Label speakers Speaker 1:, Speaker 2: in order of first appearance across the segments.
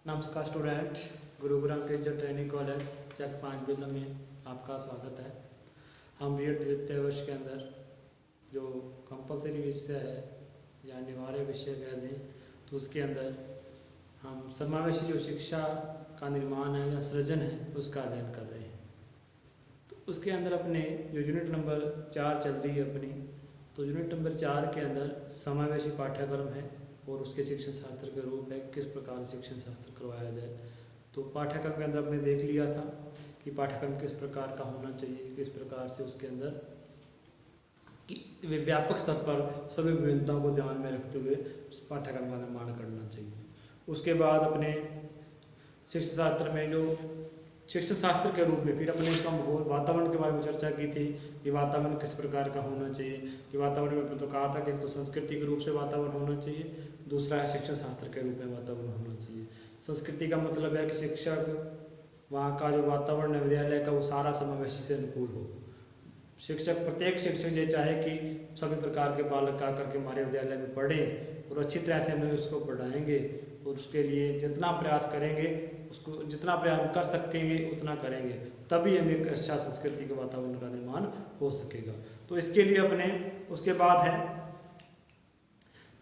Speaker 1: नमस्कार student, Gurugram teacher training college Chak 5 Billo में आपका स्वागत है। हम बीएड द्वितीय वर्ष के अंदर जो कंपलसरी विषय है या अनिवार्य विषय कह दें तो उसके अंदर हम समावेशी जो शिक्षा का निर्माण है या सृजन है उसका अध्ययन कर रहे हैं। तो उसके अंदर अपने जो यूनिट नंबर 4 चल रही है अपनी, तो यूनिट नंबर 4 के अंदर समावेशी पाठ्यक्रम है और उसके शिक्षण शास्त्र के रूप है, किस प्रकार से शिक्षण शास्त्र करवाया जाए। तो पाठ्यक्रम के अंदर हमने देख लिया था कि पाठ्यक्रम किस प्रकार का होना चाहिए, किस प्रकार से उसके अंदर व्यापक स्तर पर सभी विभिन्नताओं को ध्यान में रखते हुए उस पाठ्यक्रम का निर्माण करना चाहिए। उसके बाद अपने शिक्षा शास्त्र में जो शिक्षा शास्त्र के रूप में फिर अपने इसका माहौल वातावरण के बारे में चर्चा की थी कि वातावरण किस प्रकार का होना चाहिए। कि वातावरण में तो कहा था कि एक तो संस्कृति के रूप से वातावरण होना चाहिए, दूसरा है शिक्षा शास्त्र के रूप में वातावरण होना चाहिए। संस्कृति का मतलब है कि शिक्षक वहाँ का जो वातावरण है विद्यालय का वो सारा समावेशी से अनुकूल हो। प्रत्येक शिक्षक ये चाहे कि सभी प्रकार के बालक आकर के हमारे विद्यालय में पढ़ें और अच्छी तरह से हम उसको पढ़ाएंगे और उसके लिए जितना प्रयास करेंगे उसको जितना प्रयास कर सकेंगे उतना करेंगे, तभी हमें एक अच्छा संस्कृति के वातावरण का निर्माण हो सकेगा। तो इसके लिए अपने उसके बाद है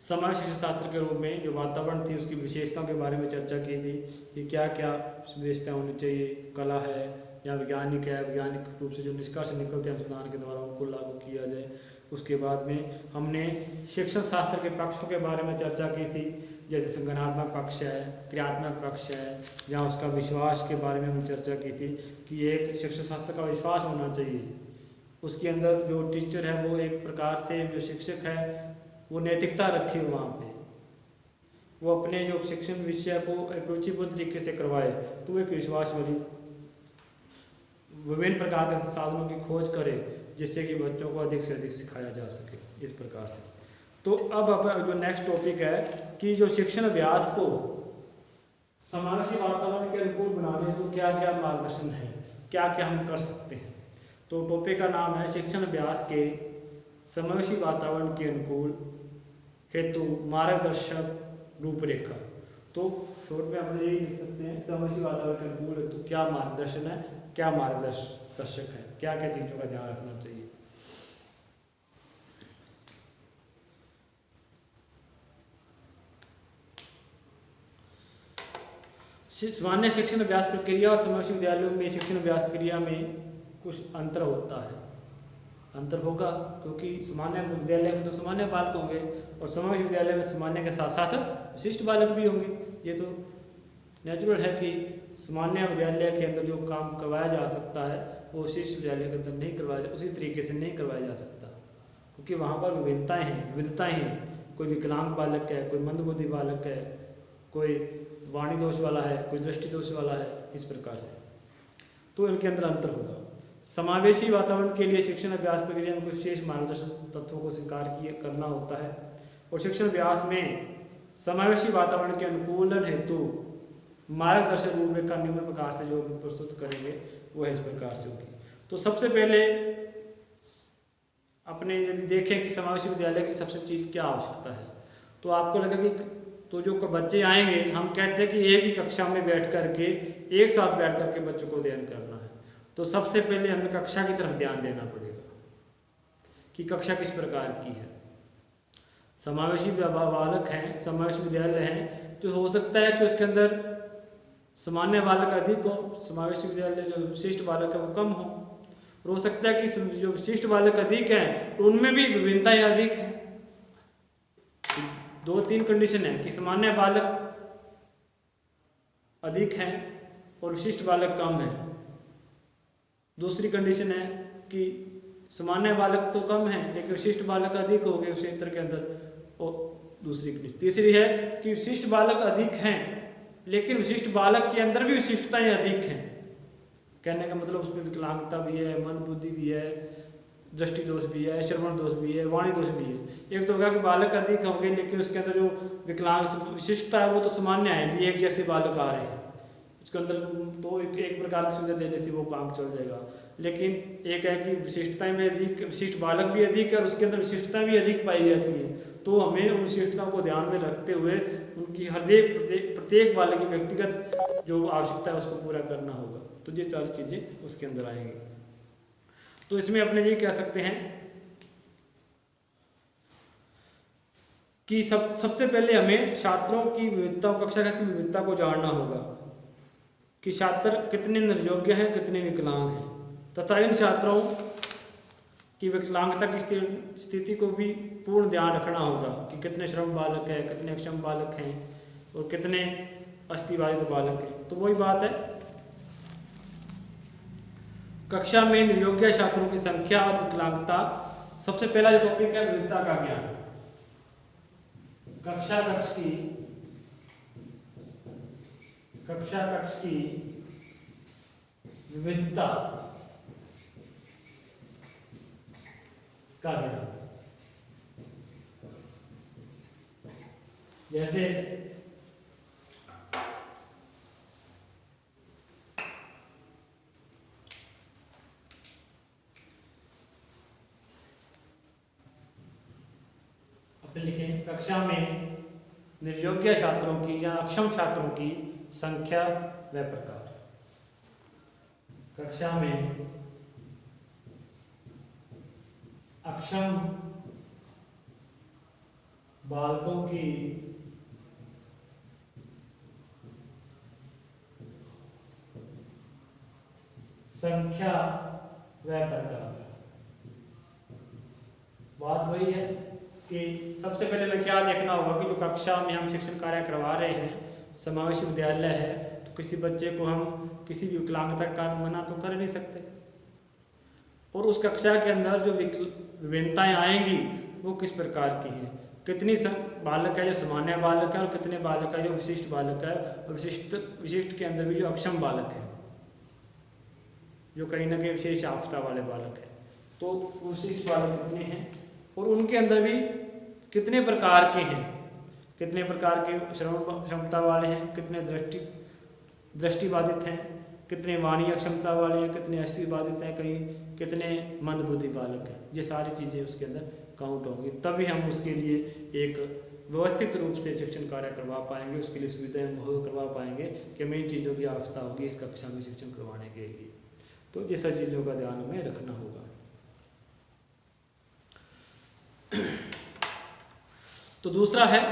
Speaker 1: समाज शिक्षा शास्त्र के रूप में जो वातावरण थी उसकी विशेषताओं के बारे में चर्चा की थी कि क्या क्या विशेषताएं होनी चाहिए। कला है या वैज्ञानिक है, वैज्ञानिक रूप से जो निष्कर्ष निकलते हैं अनुसंधान के द्वारा उनको लागू किया जाए। उसके बाद में हमने शिक्षण शास्त्र के पक्षों के बारे में चर्चा की थी, जैसे संज्ञानात्मक पक्ष है, क्रियात्मक पक्ष है, जहाँ उसका विश्वास के बारे में हमने चर्चा की थी कि एक शिक्षा शास्त्र का विश्वास होना चाहिए। उसके अंदर जो टीचर है वो एक प्रकार से जो शिक्षक है वो नैतिकता रखे वहाँ पे, वो अपने जो शिक्षण विषय को एक रुचिपूर्ण तरीके से करवाए, तो एक विश्वास वाली विभिन्न प्रकार के साधनों की खोज करे जिससे कि बच्चों को अधिक से अधिक सिखाया जा सके इस प्रकार से। तो अब जो नेक्स्ट टॉपिक है कि जो शिक्षण अभ्यास को समावेशी वातावरण के अनुकूल बनाने तो क्या क्या मार्गदर्शन है, क्या क्या हम कर सकते हैं। तो टॉपिक का नाम है शिक्षण अभ्यास के समावेशी वातावरण के अनुकूल हेतु मार्गदर्शक रूपरेखा। तो शॉर्ट में हम यही लिख सकते हैं समावेशी वातावरण के अनुकूल हेतु क्या मार्गदर्शन है, क्या मार्गदर्शक है, क्या क्या चीज़ों का ध्यान रखना चाहिए। सामान्य शिक्षण अभ्यास प्रक्रिया और समावेशी विद्यालयों में शिक्षण अभ्यास प्रक्रिया में कुछ अंतर होता है, अंतर होगा क्योंकि सामान्य विद्यालय में तो सामान्य बालक होंगे और समावेशी विद्यालय में सामान्य के साथ साथ विशिष्ट बालक भी होंगे। ये तो नेचुरल है कि सामान्य विद्यालय के अंदर जो काम करवाया जा सकता है वो विशिष्ट विद्यालय के अंदर नहीं करवाया जा उसी तरीके से नहीं करवाया जा सकता, क्योंकि वहाँ पर विविधताएँ हैं। कोई विकलांग बालक है, कोई मंदबुद्धि बालक है, कोई वाणी दोष वाला है, कोई दृष्टि दोष वाला है, इस प्रकार से तो इनके अंदर अंतर होगा। समावेशी वातावरण के लिए शिक्षण अभ्यास प्रक्रिया में कुछ विशेष मार्गदर्शक तत्वों को स्वीकार करना होता है और शिक्षण अभ्यास में समावेशी वातावरण के अनुकूलन हेतु मार्गदर्शक रूपरेखा निम्न प्रकार से जो प्रस्तुत करेंगे वो इस प्रकार से होगी। तो सबसे पहले अपने यदि देखें कि समावेशी विद्यालय की सबसे चीज़ क्या आवश्यकता है, तो आपको लगेगा कि तो जो बच्चे आएंगे हम कहते हैं कि एक ही कक्षा में बैठ करके एक साथ बैठ करके बच्चों को अध्ययन करना है। तो सबसे पहले हमें कक्षा की तरफ ध्यान देना पड़ेगा कि कक्षा किस प्रकार की है। समावेशी बालक हैं, समावेशी विद्यालय हैं, तो हो सकता है कि उसके अंदर सामान्य बालक अधिक हो, समावेशी विद्यालय जो विशिष्ट बालक है वो कम हो। और हो सकता है कि जो विशिष्ट बालक अधिक हैं तो उनमें भी विभिन्नताएं अधिक हैं। 2-3 कंडीशन है कि सामान्य बालक अधिक हैं और विशिष्ट बालक कम है। दूसरी कंडीशन है कि सामान्य बालक तो कम है लेकिन विशिष्ट बालक अधिक हो गए उस क्षेत्र के अंदर। और दूसरी कंडीशन तीसरी है कि विशिष्ट बालक अधिक हैं लेकिन विशिष्ट बालक के अंदर भी विशिष्टताएं अधिक हैं। कहने का मतलब उसमें विकलांगता भी है, मंदबुद्धि भी है, दृष्टि दोष भी है, श्रवण दोष भी है, वाणी दोष भी है। एक तो होगा कि बालक अधिक होंगे लेकिन उसके अंदर जो विकलांग विशिष्टता है वो तो सामान्य है, भी एक जैसे बालक आ रहे हैं, उसके अंदर तो एक प्रकार की सुविधा देने से वो काम चल जाएगा। लेकिन एक है कि विशिष्टताएं भी अधिक, विशिष्ट बालक भी अधिक है और उसके अंदर विशिष्टताएं भी अधिक पाई जाती है, तो हमें उन विशिष्टताओं को ध्यान में रखते हुए उनकी हर एक प्रत्येक बालक की व्यक्तिगत जो आवश्यकता है उसको पूरा करना होगा। तो ये सारी चीज़ें उसके अंदर आएंगी। तो इसमें अपने ये कह सकते हैं कि सबसे पहले हमें छात्रों की विविधता, कक्षा की विविधता को जानना होगा कि छात्र कितने निर्योग्य हैं, कितने विकलांग हैं, तथा इन छात्रों की विकलांगता की स्थिति को भी पूर्ण ध्यान रखना होगा कि कितने श्रम बालक हैं, कितने अक्षम बालक हैं और कितने अस्थिबाधित बालक हैं। तो वही बात है, कक्षा में निर्योग्य छात्रों की संख्या और विकलांगता। सबसे पहला जो टॉपिक है विविधता का ज्ञान। कक्षा कक्ष की विविधता का ज्ञान। जैसे अपन लिखें कक्षा में निर्योग्य छात्रों की या अक्षम छात्रों की संख्या व प्रकार। कक्षा में अक्षम बालकों की संख्या व प्रकार। बात वही है कि सबसे पहले हमें क्या देखना होगा कि जो कक्षा में हम शिक्षण कार्य करवा रहे हैं, समावेशी विद्यालय है, तो किसी बच्चे को हम किसी भी विकलांगता का कारण मना तो कर नहीं सकते, और उस कक्षा के अंदर जो विभिन्नताएं आएंगी वो किस प्रकार की हैं, कितनी बालक है जो सामान्य बालक है और कितने बालक है जो विशिष्ट बालक है, और विशिष्ट के अंदर भी जो अक्षम बालक है, जो कहीं ना कहीं विशेष आवश्यकता वाले बालक है, तो विशिष्ट बालक कितने हैं और उनके अंदर भी कितने प्रकार के हैं, कितने प्रकार के श्रवण क्षमता वाले हैं, कितने दृष्टिबाधित हैं, कितने वाणी क्षमता वाले हैं, कितने अस्थिबाधित हैं, कहीं कितने मंदबुद्धि बालक हैं। ये सारी चीज़ें उसके अंदर काउंट होंगी, तभी हम उसके लिए एक व्यवस्थित रूप से शिक्षण कार्य करवा पाएंगे, उसके लिए सुविधाएं मुहैया करवा पाएंगे कि हमें इन चीज़ों की आवश्यकता होगी इस कक्षा में शिक्षण करवाने के लिए। तो ये सारी चीज़ों का ध्यान हमें रखना होगा। तो दूसरा है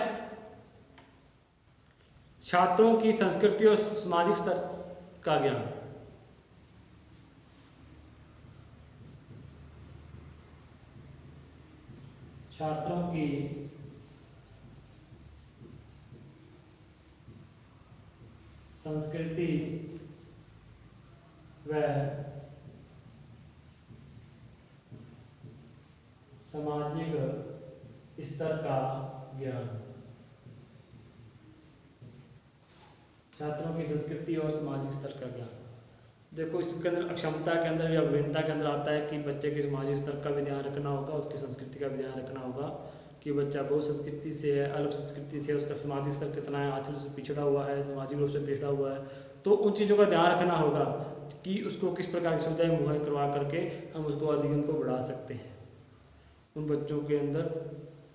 Speaker 1: छात्रों की संस्कृति और सामाजिक स्तर का ज्ञान। छात्रों की संस्कृति व सामाजिक स्तर का ज्ञान। छात्रों की संस्कृति और सामाजिक स्तर का ज्ञान। देखो इसके अंदर अक्षमता के अंदर या विभिन्नता के अंदर आता है कि बच्चे के सामाजिक स्तर का भी ध्यान रखना होगा, उसकी संस्कृति का भी ध्यान रखना होगा कि बच्चा बहुत संस्कृति से है, अल्प संस्कृति से, उसका सामाजिक स्तर कितना है, आर्थिक रूप से पिछड़ा हुआ है, सामाजिक रूप से पिछड़ा हुआ है। तो उन चीज़ों का ध्यान रखना होगा कि उसको किस प्रकार की सुविधाएं मुहैया करवा करके हम उसको अधिगम को बढ़ा सकते हैं, उन बच्चों के अंदर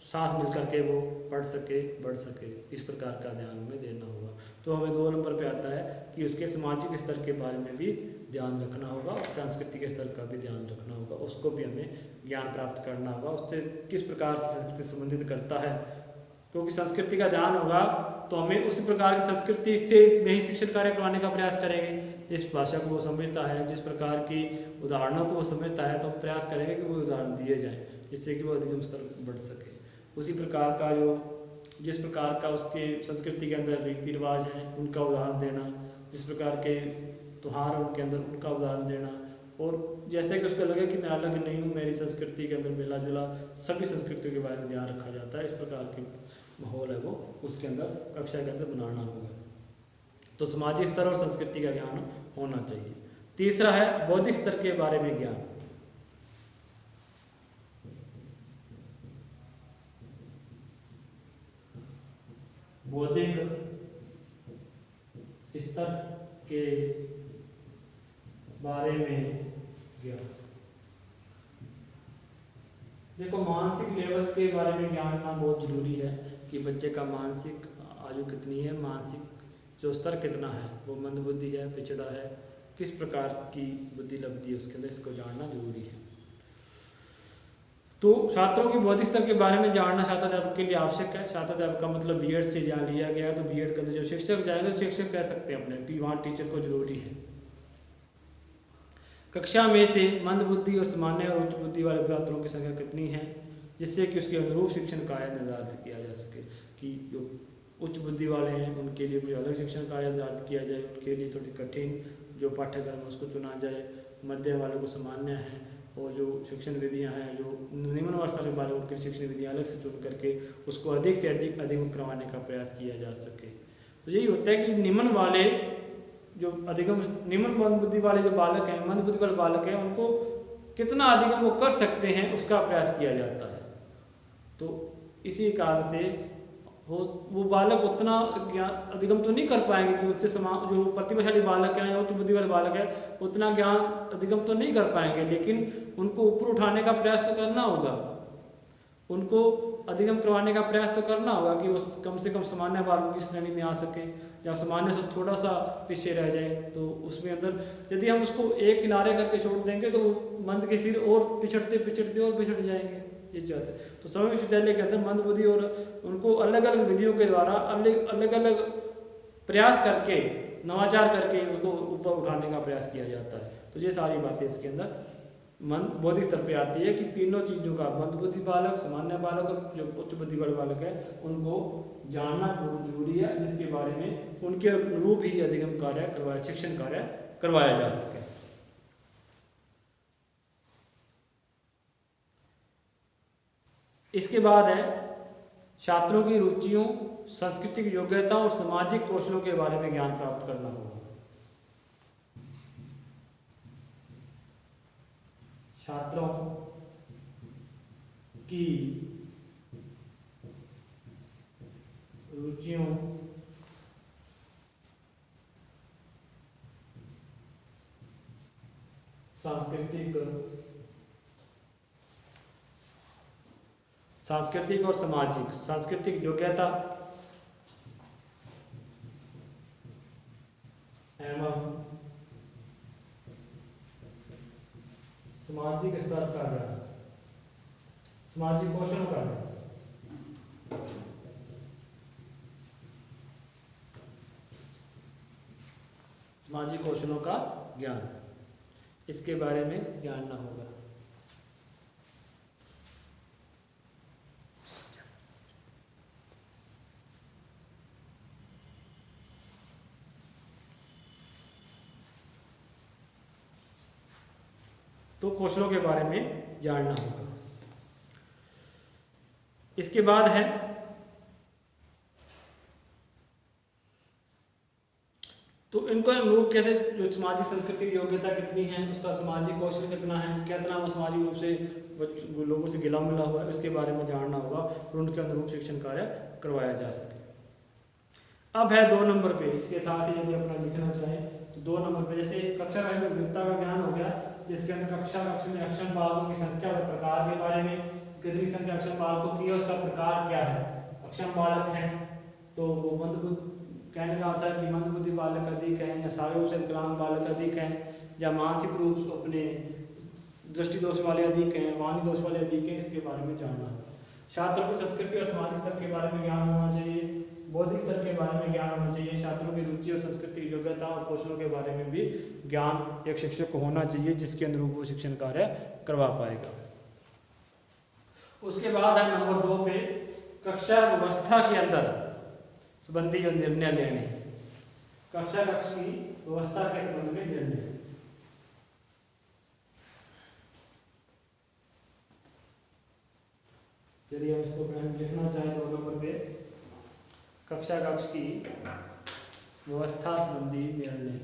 Speaker 1: साथ मिल करके वो पढ़ सके, बढ़ सके, इस प्रकार का ध्यान हमें देना होगा। तो हमें 2 नंबर पे आता है कि उसके सामाजिक स्तर के बारे में भी ध्यान रखना होगा, सांस्कृतिक स्तर का भी ध्यान रखना होगा, उसको भी हमें ज्ञान प्राप्त करना होगा, उससे किस प्रकार से संस्कृति संबंधित करता है, क्योंकि संस्कृति का ध्यान होगा तो हमें उसी प्रकार की संस्कृति से में ही शिक्षण कार्य करवाने का प्रयास करेंगे। जिस भाषा को वो समझता है, जिस प्रकार की उदाहरणों को वो समझता है, तो हम प्रयास करेंगे कि वो उदाहरण दिए जाएँ जिससे कि वो अधिगम स्तर बढ़ सके। उसी प्रकार का जिस प्रकार का उसके संस्कृति के अंदर रीति रिवाज हैं उनका उदाहरण देना, जिस प्रकार के त्योहार उनके अंदर उनका उदाहरण देना, और जैसे कि उसको लगे कि मैं अलग नहीं हूँ, मेरी संस्कृति के अंदर मिला जुला सभी संस्कृतियों के बारे में ध्यान रखा जाता है, इस प्रकार की माहौल है वो उसके अंदर कक्षा के अंदर बनाना होगा। तो सामाजिक स्तर और संस्कृति का ज्ञान होना चाहिए। तीसरा है बौद्धिक स्तर के बारे में ज्ञान। बौद्धिक स्तर के बारे में ज्ञान। देखो, मानसिक लेवल के बारे में ज्ञान होना बहुत जरूरी है कि बच्चे का मानसिक आयु कितनी है, मानसिक जो स्तर कितना है, वो मंदबुद्धि है, पिछड़ा है, किस प्रकार की बुद्धि लब्धि है उसके अंदर, इसको जानना जरूरी है। तो छात्रों की बौद्धिक स्तर के बारे में जानना छात्राध्यापक के लिए आवश्यक है। छात्राध्यापक का मतलब बीएड से जान लिया गया है, तो बीएड के अंदर जो शिक्षक जाएंगे तो शिक्षक कह सकते हैं अपने कि वहाँ टीचर को जरूरी है। कक्षा में से मंदबुद्धि और सामान्य और उच्च बुद्धि वाले छात्रों की संख्या कितनी है, जिससे कि उसके अनुरूप शिक्षण कार्य निर्धारित किया जा सके। कि जो उच्च बुद्धि वाले हैं उनके लिए कोई अलग शिक्षण कार्य निर्धारित किया जाए, उनके लिए थोड़ी कठिन जो पाठ्यक्रम है उसको चुना जाए, मध्य वालों को सामान्य है, और जो शिक्षण विधियां हैं जो निम्न स्तर वाले उनकी शिक्षण विधियां अलग से चुन करके उसको अधिक से अधिक करवाने का प्रयास किया जा सके। तो यही होता है कि निम्न वाले जो अधिगम, निम्न मंदबुद्धि वाले जो बालक हैं, मंदबुद्धि वाले बालक हैं, उनको कितना अधिगम वो कर सकते हैं उसका प्रयास किया जाता है। तो इसी कारण से वो बालक उतना ज्ञान अधिगम तो नहीं कर पाएंगे कि उससे जो प्रतिभाशाली बालक हैं या उच्च बुद्धि वाले बालक हैं उतना ज्ञान अधिगम तो नहीं कर पाएंगे, लेकिन उनको ऊपर उठाने का प्रयास तो करना होगा, उनको अधिगम करवाने का प्रयास तो करना होगा कि वो कम से कम सामान्य बालकों की श्रेणी में आ सके, या सामान्य से थोड़ा सा पीछे रह जाए। तो उसमें अंदर यदि हम उसको एक किनारे करके छोड़ देंगे तो वो मंद के फिर और पिछड़ते पिछड़ते और पिछड़ जाएंगे। इस जाते तो सभी विश्वविद्यालय के अंदर मंदबुद्धि और उनको अलग अलग विधियों के द्वारा अलग अलग प्रयास करके, नवाचार करके उसको ऊपर उठाने का प्रयास किया जाता है। तो ये सारी बातें इसके अंदर मन बौद्धिक स्तर पे आती है कि तीनों चीज़ों का, मंदबुद्धि बालक, सामान्य बालक और जो उच्च बुद्धि वाले बालक है उनको जानना बहुत जरूरी है, जिसके बारे में उनके अनुरूप ही अधिगम कार्य करवाया, शिक्षण कार्य करवाया जा सके। इसके बाद है छात्रों की रुचियों, सांस्कृतिक योग्यता और सामाजिक कौशलों के बारे में ज्ञान प्राप्त करना होगा। छात्रों की रुचियों, सांस्कृतिक और सामाजिक, सांस्कृतिक योग्यता एवं सामाजिक स्तर का ज्ञान, सामाजिक कौशल का ज्ञान, सामाजिक कौशलों का ज्ञान, इसके बारे में जानना होगा। तो कौशलों के बारे में जानना होगा। इसके बाद है तो इनको अनुरूप कैसे, जो सामाजिक सांस्कृतिक योग्यता कितनी है, उसका सामाजिक कौशल कितना है, कितना वो सामाजिक रूप से लोगों से गिला मिला हुआ है, उसके बारे में जानना होगा और उनके अनुरूप शिक्षण कार्य करवाया जा सके। अब है 2 नंबर पे, इसके साथ ही यदि अपना लिखना चाहे तो 2 नंबर पे जैसे कक्षा का विविधता का ज्ञान हो गया, जिसके अंदर कक्षा में अक्षम बालकों की संख्या व प्रकार के बारे में, कितनी संख्या अक्षम बालकों की है, उसका प्रकार क्या है। अक्षम बालक हैं तो वो मंदबुद्धि, कहने का होता है कि मंदबुद्धि बालक अधिक हैं, या शारीरिक रूप से विकलांग बालक अधिक हैं, या मानसिक रूप से अपने दृष्टि दोष वाले अधिक हैं, वाणी दोष वाले अधिक हैं, इसके बारे में जानना। छात्रों की संस्कृति और सामाजिक स्तर के बारे में ज्ञान होना चाहिए, बौद्धिक स्तर के बारे में ज्ञान होना चाहिए, छात्रों की रुचि और संस्कृति योग्यता और कौशलों के बारे में भी ज्ञान एक शिक्षक को होना चाहिए, जिसके अनुरूप वो शिक्षण कार्य करवा पाएगा। उसके बाद है नंबर 2 पे कक्षा व्यवस्था के अंदर संबंधी जो निर्णय लेने, कक्षा कक्ष की व्यवस्था के संबंध में निर्णय। यदि हम इसको लिखना चाहें 2 नंबर पे, कक्षा कक्ष की व्यवस्था संबंधी निर्णय,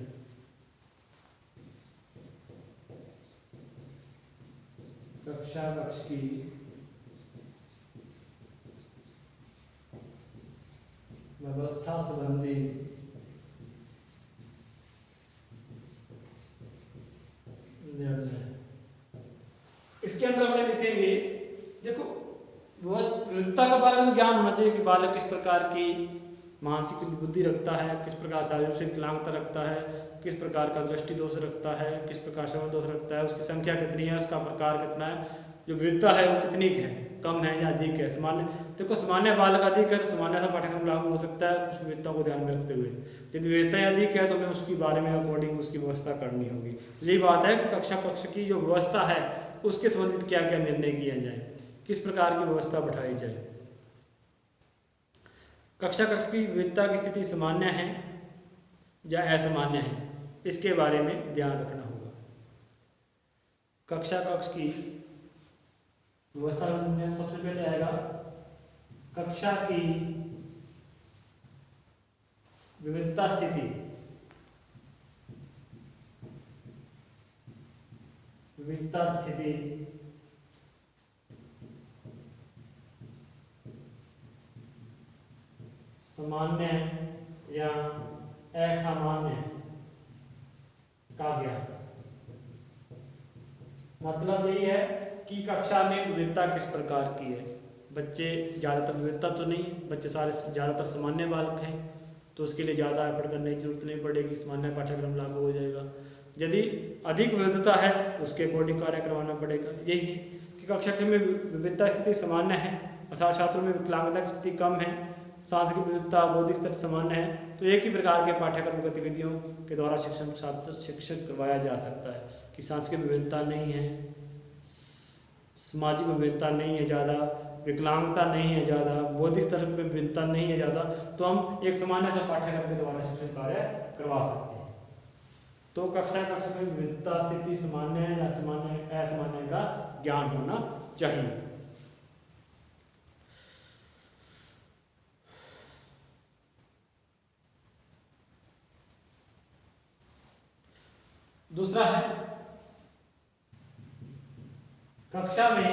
Speaker 1: कक्षा कक्ष की व्यवस्था संबंधी इसके अंदर हमने लिखेंगे, देखो विविधता के बारे में ज्ञान होना चाहिए कि बालक किस प्रकार की मानसिक बुद्धि रखता है, किस प्रकार शारीरिक विकलांगता रखता है, किस प्रकार का दृष्टि दोष रखता है, किस प्रकार श्रवण दोष रखता है, उसकी संख्या कितनी है, उसका प्रकार कितना है, जो विविधता है वो कितनी है, कम है या अधिक है। सामान्य देखो सामान्य बालक अधिक है तो सामान्य सा पाठ्यक्रम लागू हो सकता है उस विविधता को ध्यान में रखते हुए। यदि विविधता अधिक है तो हमें उसके बारे में अकॉर्डिंग उसकी व्यवस्था करनी होगी। यही बात है कि कक्षा कक्ष की जो व्यवस्था है उसके संबंधित क्या क्या निर्णय किया जाए, किस प्रकार की व्यवस्था बैठाई जाए। कक्षा कक्ष की विविधता की स्थिति सामान्य है या असामान्य है, इसके बारे में ध्यान रखना होगा। कक्षा कक्ष की व्यवस्था में सबसे पहले आएगा कक्षा की विविधता स्थिति। विविधता स्थिति सामान्य या असामान्य का ज्ञान। मतलब यही है कि कक्षा में विविधता किस प्रकार की है। बच्चे ज़्यादातर विविधता तो नहीं, बच्चे सारे ज़्यादातर सामान्य बालक हैं तो उसके लिए ज़्यादा एफर्ट करने की जरूरत नहीं पड़ेगी, सामान्य पाठ्यक्रम लागू हो जाएगा। यदि अधिक विविधता है उसके अकॉर्डिंग कार्य करवाना पड़ेगा। यही है कि कक्षा में विविधता स्थिति सामान्य है अर्थात छात्रों में विकलांगता की स्थिति कम है, सांस्कृतिक विविधता बौद्धिक स्तर सामान्य है, तो एक ही प्रकार के पाठ्यक्रम गतिविधियों के द्वारा शिक्षण करवाया जा सकता है कि सांस्कृतिक विविधता नहीं है, सामाजिक विविधता नहीं है ज़्यादा, विकलांगता नहीं है ज़्यादा, बौद्धिक स्तर में विविधता नहीं है ज़्यादा, तो हम एक सामान्य सा पाठ्यक्रम के द्वारा शिक्षण कार्य करवा सकते हैं। तो कक्षा कक्ष में विविधता स्थिति सामान्य है या सामान्य असामान्य का ज्ञान होना चाहिए। दूसरा है कक्षा में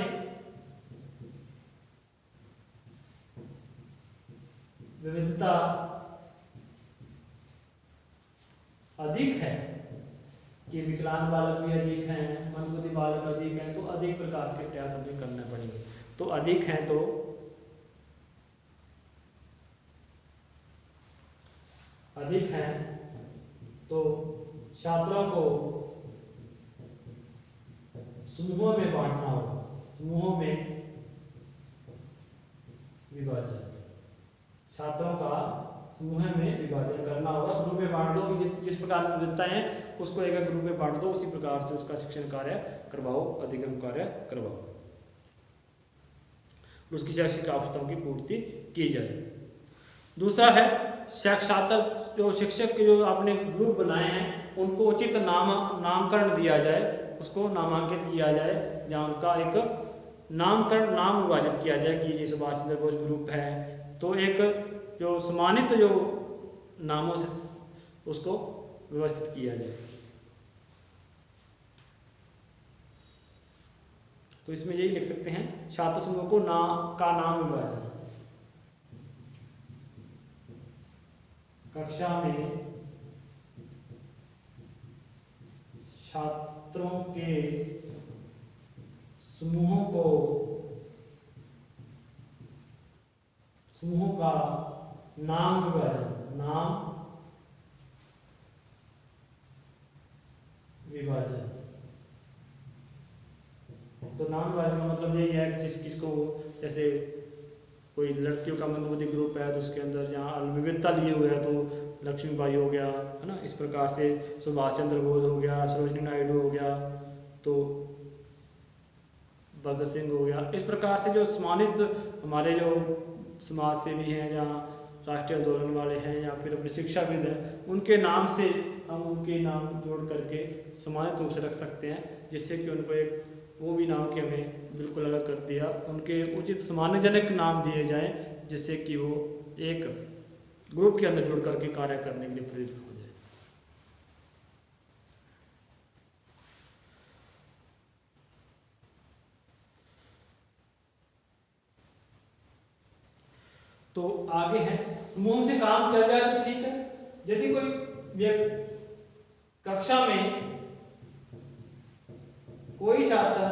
Speaker 1: विविधता अधिक है कि विकलांग बालक भी अधिक हैं, मंदबुद्धि बालक अधिक हैं, तो अधिक प्रकार के प्रयास हमें करने पड़ेंगे। तो अधिक हैं तो छात्रों को समूहों में बांटना होगा, समूहों में विभाजन, छात्रों का समूह में विभाजन करना होगा। ग्रुप में बांट दो, जिस प्रकार की विविधताएं हैं उसको एक ग्रुप में बांट दो, उसी प्रकार से उसका शिक्षण कार्य करवाओ, अधिगम कार्य करवाओ, उसकी शैक्षिक आवश्यकताओं की पूर्ति की जाए। दूसरा है छात्र जो शिक्षक जो आपने ग्रुप बनाए हैं उनको उचित नामकरण दिया जाए, उसको नामांकित किया जाए, जहाँ उनका एक नामकरण नाम विभाजित किया जाए कि ये सुभाष चंद्र बोस ग्रुप है, तो एक जो सम्मानित जो नामों से उसको व्यवस्थित किया जाए। तो इसमें यही लिख सकते हैं छात्र समूह को नाम विभाजन। कक्षा में छात्रों के समूहों का नाम विभाजन। तो नाम विभाजन का मतलब यही है कि किसको जैसे कोई लड़कियों का मंदबुद्धि ग्रुप है तो उसके अंदर जहाँ विविधता लिए हुए है तो लक्ष्मीबाई हो गया, है ना, इस प्रकार से सुभाष चंद्र बोस हो गया, सरोजिनी नायडू हो गया, तो भगत सिंह हो गया। इस प्रकार से जो सम्मानित हमारे जो समाज सेवी हैं, जहाँ राष्ट्रीय आंदोलन वाले हैं या फिर अपने शिक्षाविद हैं, उनके नाम से हम उनके नाम जोड़ करके सम्मानित रूप से रख सकते हैं, जिससे कि उनको एक वो भी नाम के हमें बिल्कुल अलग कर दिया, उनके उचित सम्मानजनक नाम दिए जाएं, जिससे कि वो एक ग्रुप के अंदर जुड़ करके कार्य करने के लिए प्रेरित हो जाए। तो आगे है समूह से काम चल जाए तो ठीक है। यदि कोई व्यक्ति कक्षा में कोई छात्र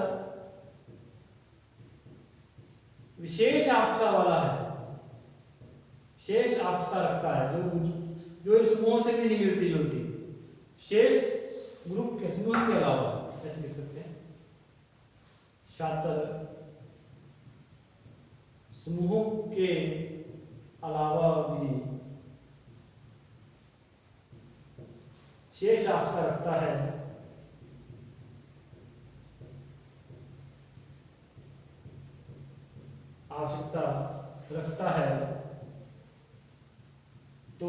Speaker 1: विशेष आवश्यकता वाला है, विशेष आवश्यकता रखता है, जो इस समूह से भी नहीं मिलती जुलती, शेष ग्रुप के समूह के अलावा, ऐसे लिख सकते हैं, छात्र समूहों के अलावा भी शेष आवश्यकता रखता है, आवश्यकता रखता है, तो